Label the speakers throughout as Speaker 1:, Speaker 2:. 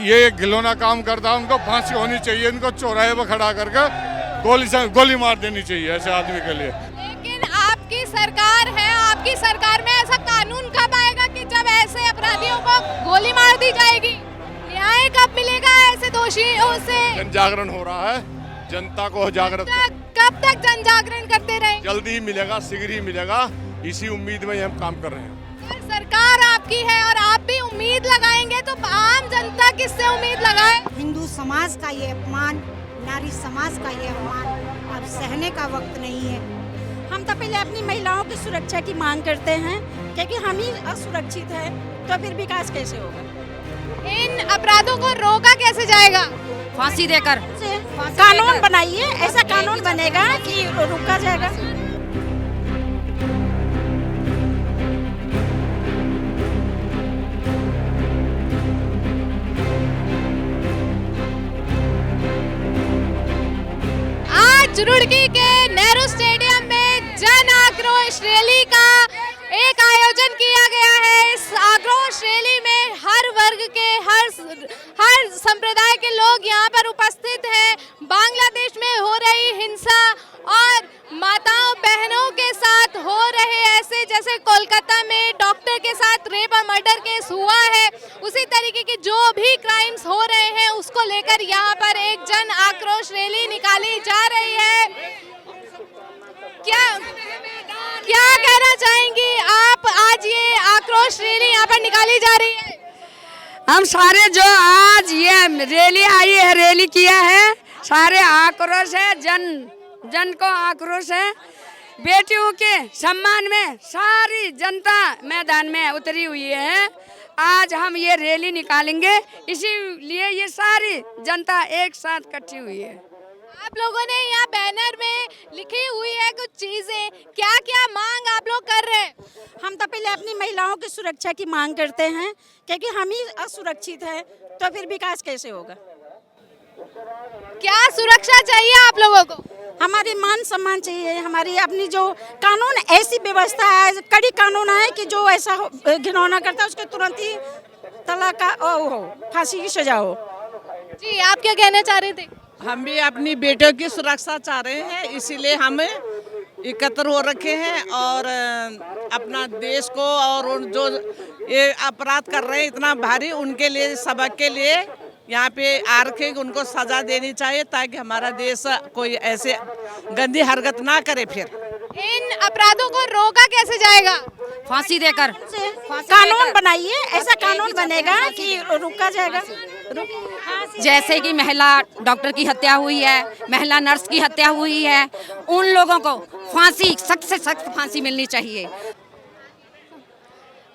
Speaker 1: ये घिनौना काम करता है, उनको फांसी होनी चाहिए, इनको चौराहे पर खड़ा करके गोली मार देनी चाहिए ऐसे आदमी के लिए।
Speaker 2: लेकिन आपकी सरकार है, आपकी सरकार में ऐसा कानून कब आएगा कि जब ऐसे अपराधियों को गोली मार दी जाएगी? न्याय कब मिलेगा ऐसे दोषियों से?
Speaker 1: जन जागरण हो रहा है, जनता को जागृत।
Speaker 2: कब तक जन जागरण करते रहेंगे?
Speaker 1: जल्दी ही मिलेगा, शीघ्र ही मिलेगा, इसी उम्मीद में हम काम कर रहे हैं।
Speaker 2: सरकार आपकी है और आप भी उम्मीद लगाएंगे तो आम जनता किससे उम्मीद लगाए?
Speaker 3: हिंदू समाज का ये अपमान, नारी समाज का ये अपमान अब सहने का वक्त नहीं है।
Speaker 4: हम तो पहले अपनी महिलाओं की सुरक्षा की मांग करते हैं, क्योंकि हम ही असुरक्षित हैं, तो फिर विकास कैसे होगा?
Speaker 2: इन अपराधों को रोका कैसे जाएगा?
Speaker 5: फांसी देकर
Speaker 4: कानून बनाइए, ऐसा कानून बनेगा कि रोका जाएगा।
Speaker 2: आज रुड़की के नेहरू स्टेडियम में जन आक्रोश रैली का एक आयोजन किया गया है। इस आक्रोश रैली में हर वर्ग के हर संप्रदाय के लोग यहाँ पर उपस्थित हैं। बांग्लादेश में हो रही हिंसा और माताओं बहनों के साथ हो रहे ऐसे, जैसे कोलकाता में डॉक्टर के साथ रेप और मर्डर केस हुआ है, उसी तरीके के जो भी क्राइम्स हो रहे हैं उसको लेकर यहाँ पर एक जन आक्रोश रैली निकाली जा रही है। क्या कहना चाहेंगी आप? आज ये आक्रोश रैली यहाँ पर निकाली जा रही है।
Speaker 5: हम सारे जो आज ये रैली आई है, रैली किया है, सारे आक्रोश है, जन को आक्रोश है। बेटियों के सम्मान में सारी जनता मैदान में उतरी हुई है। आज हम ये रैली निकालेंगे, इसीलिए ये सारी जनता एक साथ इकट्ठी हुई है।
Speaker 2: आप लोगों ने यहाँ बैनर में लिखी हुई है कुछ चीजें, क्या क्या मांग आप लोग कर रहे हैं?
Speaker 4: हम तो पहले अपनी महिलाओं की सुरक्षा की मांग करते हैं, क्योंकि हम ही असुरक्षित हैं, तो फिर विकास कैसे होगा?
Speaker 2: क्या सुरक्षा चाहिए आप लोगों को?
Speaker 4: हमारी मान सम्मान चाहिए, हमारी अपनी जो कानून ऐसी व्यवस्था है, कड़ी कानून है कि जो ऐसा घिनौना करता है उसके तुरंत ही तलाक का हो, फांसी की सजा हो।
Speaker 2: जी, आप क्या कहना चाह रहे थे?
Speaker 6: हम भी अपनी बेटियों की सुरक्षा चाह रहे हैं, इसीलिए हम एकत्र हो रखे हैं और अपना देश को और जो ये अपराध कर रहे हैं इतना भारी, उनके लिए सबक के लिए यहाँ पे आ रखे, उनको सजा देनी चाहिए ताकि हमारा देश कोई ऐसे गंदी हरकत ना करे। फिर
Speaker 2: इन अपराधों को रोका कैसे जाएगा?
Speaker 5: फांसी देकर
Speaker 4: कानून बनाइए, ऐसा कानून बनेगा कि रोका जाएगा।
Speaker 5: जैसे कि महिला डॉक्टर की हत्या हुई है, महिला नर्स की हत्या हुई है, उन लोगों को फांसी, सख्त से सख्त फांसी मिलनी चाहिए।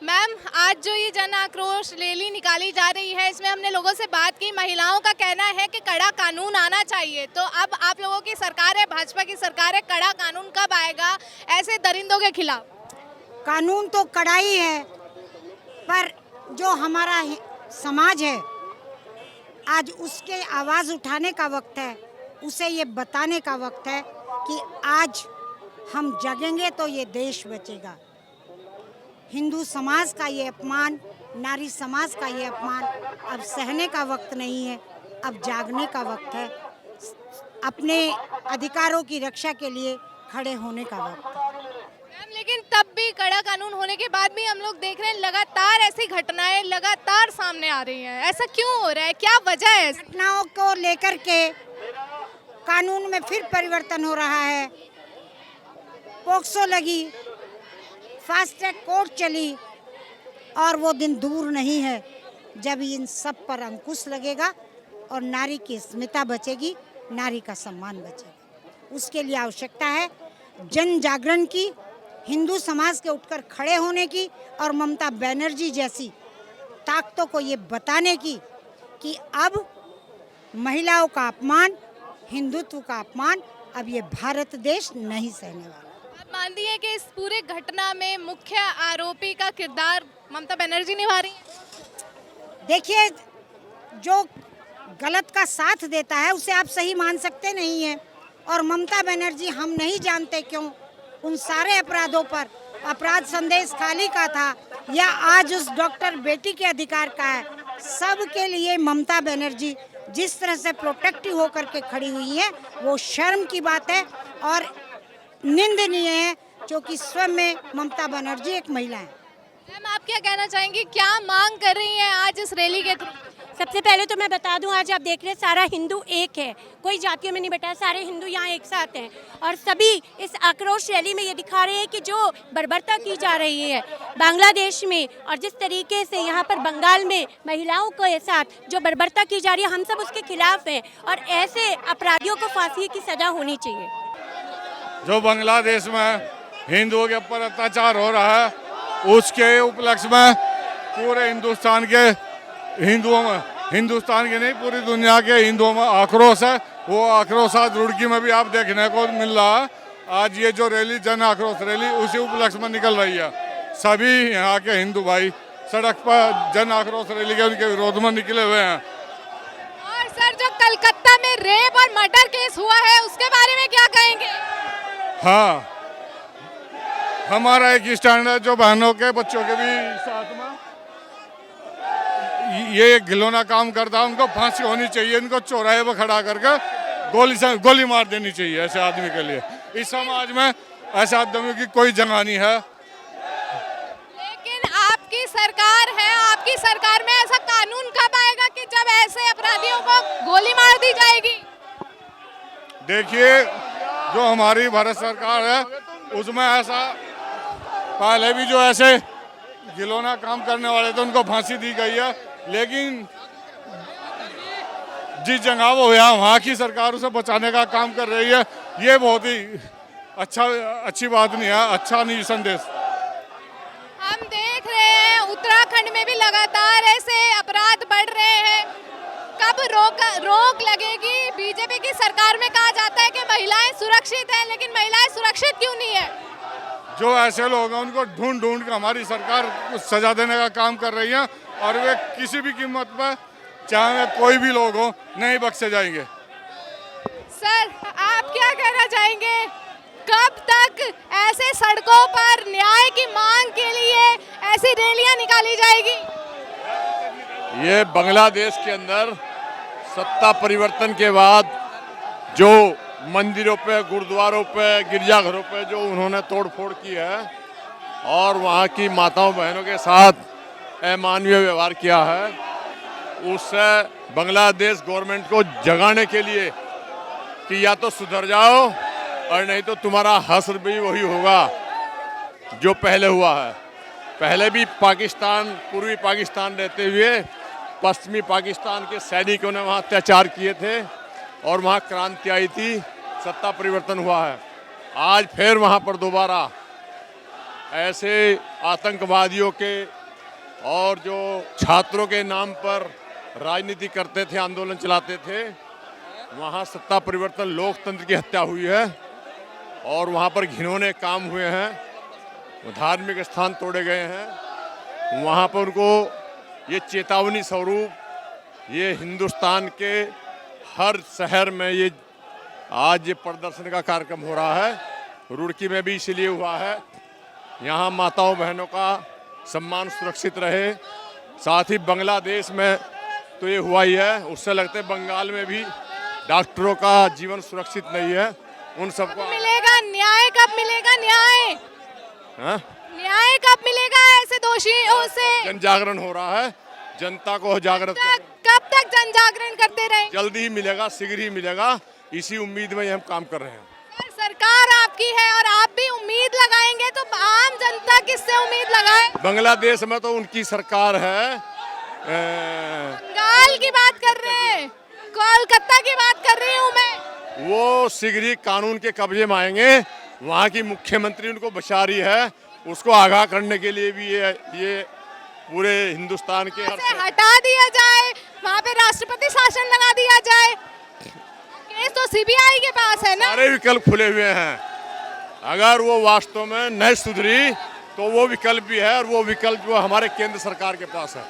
Speaker 2: मैम, आज जो ये जन आक्रोश रैली निकाली जा रही है, इसमें हमने लोगों से बात की। महिलाओं का कहना है कि कड़ा कानून आना चाहिए, तो अब आप लोगों की सरकार है, भाजपा की सरकार है, कड़ा कानून कब आएगा ऐसे दरिंदों के खिलाफ?
Speaker 3: कानून तो कड़ा ही है, पर जो हमारा समाज है आज उसके आवाज़ उठाने का वक्त है, उसे ये बताने का वक्त है कि आज हम जगेंगे तो ये देश बचेगा। हिंदू समाज का ये अपमान, नारी समाज का ये अपमान अब सहने का वक्त नहीं है, अब जागने का वक्त है। अपने अधिकारों की रक्षा के लिए खड़े होने का वक्त है।
Speaker 2: मैम, लेकिन तब भी कड़ा कानून होने के बाद भी हम लोग देख रहे हैं लगातार ऐसी घटनाएं लगातार सामने आ रही हैं। ऐसा क्यों हो रहा है, क्या वजह है?
Speaker 3: घटनाओं को लेकर के कानून में फिर परिवर्तन हो रहा है। पोक्सो लगी, फास्ट ट्रैक कोर्ट चली, और वो दिन दूर नहीं है जब इन सब पर अंकुश लगेगा और नारी की अस्मिता बचेगी, नारी का सम्मान बचेगा। उसके लिए आवश्यकता है जन जागरण की, हिंदू समाज के उठकर खड़े होने की और ममता बनर्जी जैसी ताकतों को ये बताने की कि अब महिलाओं का अपमान, हिंदुत्व का अपमान अब ये भारत देश नहीं सहने वाला।
Speaker 2: आप मानती हैं कि इस पूरे घटना में मुख्य आरोपी का किरदार ममता बनर्जी निभा रही हैं?
Speaker 3: देखिए, जो गलत का साथ देता है उसे आप सही मान सकते नहीं हैं, और ममता बनर्जी हम नहीं जानते क्यों उन सारे अपराधों पर अपराध संदेश खाली का था या आज उस डॉक्टर बेटी के अधिकार का है, सबके लिए ममता बनर्जी जिस तरह से प्रोटेक्टिव होकर के खड़ी हुई है वो शर्म की बात है और निंदनीय है, क्योंकि स्वयं में ममता बनर्जी एक महिला है।
Speaker 2: मैम आप क्या कहना चाहेंगी, क्या मांग कर रही हैं आज इस रैली के थ्रू?
Speaker 7: सबसे पहले तो मैं बता दूं, आज आप देख रहे हैं सारा हिंदू एक है, कोई जातियों में नहीं बटा, सारे हिंदू यहाँ एक साथ हैं और सभी इस आक्रोश रैली में ये दिखा रहे हैं कि जो बर्बरता की जा रही है बांग्लादेश में और जिस तरीके से यहाँ पर बंगाल में महिलाओं के साथ जो बर्बरता की जा रही है, हम सब उसके खिलाफ हैं और ऐसे अपराधियों को फांसी की सजा होनी चाहिए।
Speaker 1: जो बांग्लादेश में हिंदुओं के ऊपर अत्याचार हो रहा है उसके उपलक्ष्य में पूरे हिंदुस्तान के हिंदुओं में, हिंदुस्तान के नहीं पूरी दुनिया के हिंदुओं में आक्रोश है। वो आक्रोश आज रुड़की में भी आप देखने को मिल रहा है। आज ये जो रैली जन आक्रोश रैली उसी उपलक्ष्य में निकल रही है। सभी यहाँ के हिंदू भाई सड़क पर जन आक्रोश रैली के उनके विरोध में निकले हुए हैं।
Speaker 2: और सर जो कलकत्ता में रेप और मर्डर केस हुआ है उसके बारे में क्या कहेंगे?
Speaker 1: हाँ, हमारा एक स्टैंड है जो बहनों के बच्चों के भी साथ में ये घिनौना काम करता है, उनको फांसी होनी चाहिए। इनको चौराहे पर खड़ा करके गोली मार देनी चाहिए ऐसे आदमी के लिए। इस समाज में ऐसे आदमी की कोई जगह नहीं है।
Speaker 2: लेकिन आपकी सरकार है, आपकी सरकार में ऐसा कानून कब आएगा कि जब ऐसे अपराधियों को गोली मार दी जाएगी?
Speaker 1: देखिए जो हमारी भारत सरकार है उसमें ऐसा पहले भी जो ऐसे घिनौना काम करने वाले थे उनको फांसी दी गई है, लेकिन जिस जगह वो हुआ वहाँ की सरकार उसे बचाने का काम कर रही है। ये बहुत ही अच्छी बात नहीं है, अच्छा नहीं संदेश।
Speaker 2: हम देख रहे हैं उत्तराखंड में भी लगातार ऐसे अपराध बढ़ रहे हैं। कब रोक लगेगी? बीजेपी की सरकार में कहा जाता है कि महिलाएं सुरक्षित हैं, लेकिन महिलाएं सुरक्षित क्यों नहीं है?
Speaker 1: जो ऐसे लोग हैं उनको ढूंढ ढूंढ कर हमारी सरकार सजा देने का काम कर रही है और वे किसी भी कीमत पर चाहे वे कोई भी लोग हो नहीं बख्शे जाएंगे।
Speaker 2: सर आप क्या कहना चाहेंगे, कब तक ऐसे सड़कों पर न्याय की मांग के लिए ऐसी रैलियां निकाली जाएगी?
Speaker 8: ये बांग्लादेश के अंदर सत्ता परिवर्तन के बाद जो मंदिरों पे, गुरुद्वारों पे, गिरजाघरों पे जो उन्होंने तोड़फोड़ की है और वहाँ की माताओं बहनों के साथ अमानवीय व्यवहार किया है, उससे बांग्लादेश गवर्नमेंट को जगाने के लिए कि या तो सुधर जाओ और नहीं तो तुम्हारा हश्र भी वही होगा जो पहले हुआ है। पहले भी पाकिस्तान, पूर्वी पाकिस्तान रहते हुए पश्चिमी पाकिस्तान के सैनिकों ने वहाँ अत्याचार किए थे और वहाँ क्रांति आई थी, सत्ता परिवर्तन हुआ है। आज फिर वहाँ पर दोबारा ऐसे आतंकवादियों के और जो छात्रों के नाम पर राजनीति करते थे, आंदोलन चलाते थे, वहाँ सत्ता परिवर्तन, लोकतंत्र की हत्या हुई है और वहाँ पर घिनौने काम हुए हैं, धार्मिक स्थान तोड़े गए हैं। वहाँ पर उनको ये चेतावनी स्वरूप ये हिंदुस्तान के हर शहर में ये आज ये प्रदर्शन का कार्यक्रम हो रहा है। रुड़की में भी इसीलिए हुआ है, यहाँ माताओं बहनों का सम्मान सुरक्षित रहे। साथ ही बांग्लादेश में तो ये हुआ ही है, उससे लगते बंगाल में भी डॉक्टरों का जीवन सुरक्षित नहीं है। उन सबको
Speaker 2: मिलेगा न्याय, कब मिलेगा न्याय?
Speaker 8: हाँ?
Speaker 2: न्याय कब मिलेगा ऐसे दोषियों से?
Speaker 8: जन जागरण हो रहा है, जनता को जागृत
Speaker 2: कब तक जन जागरण करते रहें?
Speaker 8: जल्दी ही मिलेगा, शीघ्र ही मिलेगा, इसी उम्मीद में हम काम कर रहे हैं।
Speaker 2: सरकार आपकी है और आप भी उम्मीद लगाएंगे तो आम जनता किससे उम्मीद लगाए?
Speaker 8: बांग्लादेश में तो उनकी सरकार है।
Speaker 2: बंगाल की बात कर रहे हैं, कोलकाता की बात कर रही हूँ मैं।
Speaker 8: वो शीघ्र ही कानून के कब्जे में आएंगे। वहाँ की मुख्यमंत्री उनको बचा रही है, उसको आगाह करने के लिए भी ये पूरे हिंदुस्तान के
Speaker 2: हटा दिया जाए, वहाँ पे राष्ट्रपति शासन लगा दिया जाए। केस तो सीबीआई के पास है ना।
Speaker 8: सारे विकल्प खुले हुए हैं। अगर वो वास्तव में नहीं सुधरी तो वो विकल्प भी है और वो विकल्प जो हमारे केंद्र सरकार के पास है।